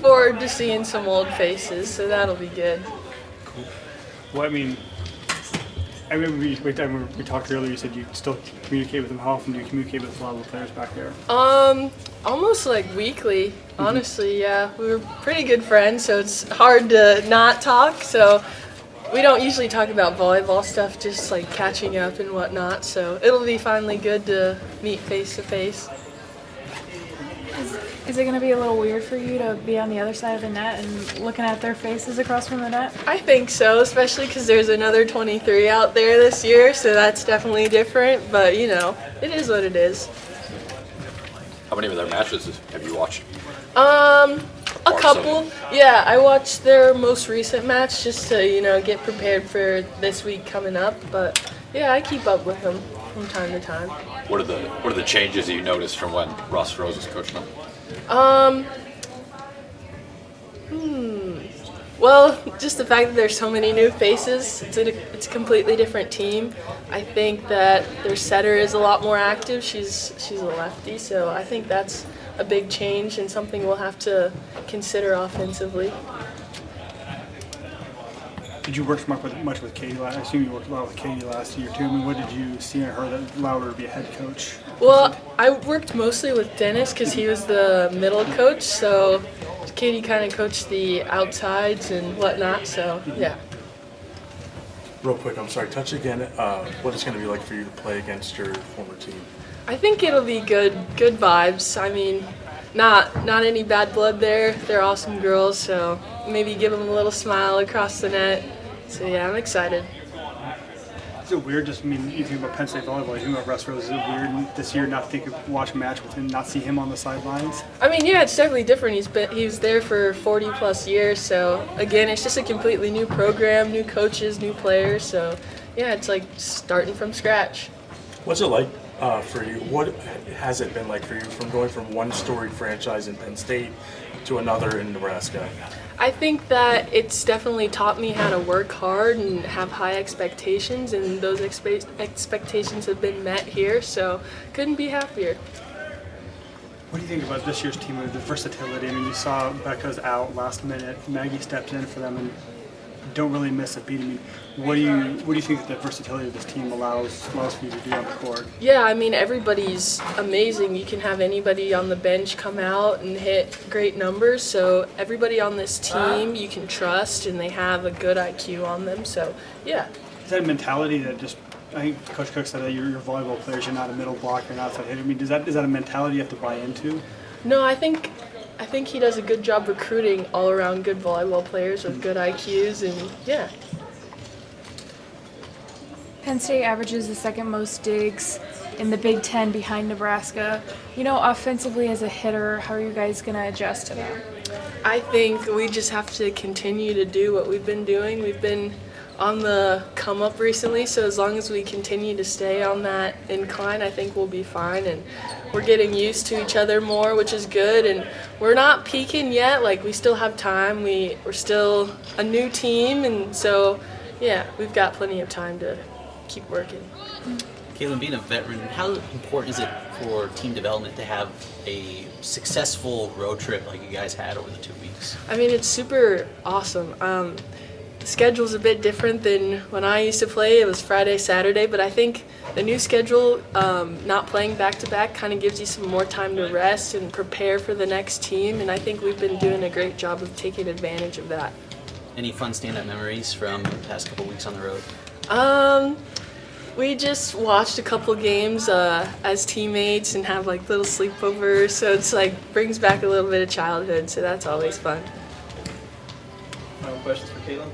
forward to seeing some old faces, so that'll be good. Cool. Well, I remember we talked earlier, you said you still communicate with them. How often do you communicate with a lot of the players back there? Almost like weekly, honestly, yeah. We were pretty good friends, so it's hard to not talk, so we don't usually talk about volleyball stuff, just like catching up and whatnot, so it'll be finally good to meet face to face. Is it going to be a little weird for you to be on the other side of the net and looking at their faces across from the net? I think so, especially because there's another 23 out there this year, so that's definitely different, but you know, it is what it is. How many of their matches have you watched? A couple. Yeah, I watched their most recent match just to, you know, get prepared for this week coming up, but yeah, I keep up with them from time to time. What are the changes you noticed from when Ross Rose was coaching them? Well, just the fact that there's so many new faces, it's a completely different team. I think that their setter is a lot more active. She's a lefty, so I think that's a big change and something we'll have to consider offensively. Did you work much with Katie? I assume you worked a lot with Katie last year too. I mean, what did you see in her that allowed her to be a head coach? Well, I worked mostly with Dennis because he was the middle coach, so Katie kind of coached the outsides and whatnot, so yeah. Real quick, I'm sorry, touch again what it's going to be like for you to play against your former team. I think it'll be good vibes. I mean, not any bad blood there. They're awesome girls, so maybe give them a little smile across the net. So yeah, I'm excited. Is it weird? Just you think about Penn State volleyball, you think about Russ Rose. Is it weird this year not to watch a match with him, not see him on the sidelines? I mean, yeah, it's definitely different. He was there for 40 plus years. So again, it's just a completely new program, new coaches, new players. So yeah, it's like starting from scratch. What's it like for you? What has it been like for you from going from one storied franchise in Penn State to another in Nebraska? I think that it's definitely taught me how to work hard and have high expectations, and those expectations have been met here, so couldn't be happier. What do you think about this year's team, the versatility? I mean, you saw Becca's out last minute, Maggie stepped in for them and don't really miss a beat. I mean, what do you think that the versatility of this team allows for you to do on the court? Yeah, I mean, everybody's amazing. You can have anybody on the bench come out and hit great numbers. So everybody on this team you can trust, and they have a good IQ on them. So yeah. Is that a mentality that just? I think Coach Cook said that you're volleyball players. You're not a middle blocker, you're an outside hitter. I mean, is that a mentality you have to buy into? No, I think he does a good job recruiting all around good volleyball players with good IQs, and yeah. Penn State averages the second most digs in the Big Ten behind Nebraska. You know, offensively as a hitter, how are you guys going to adjust to that? I think we just have to continue to do what we've been doing. We've been on the come up recently, so as long as we continue to stay on that incline, I think we'll be fine. And we're getting used to each other more, which is good. And we're not peaking yet. Like, we still have time. We're still a new team, and so yeah, we've got plenty of time to keep working. Kaitlyn, being a veteran, how important is it for team development to have a successful road trip like you guys had over the 2 weeks? I mean, it's super awesome. The schedule's a bit different than when I used to play. It was Friday, Saturday, but I think the new schedule, not playing back-to-back, kind of gives you some more time to rest and prepare for the next team, and I think we've been doing a great job of taking advantage of that. Any fun stand-up memories from the past couple weeks on the road? We just watched a couple games as teammates and have like little sleepovers, so it's like brings back a little bit of childhood, so that's always fun. Questions for Kaitlyn?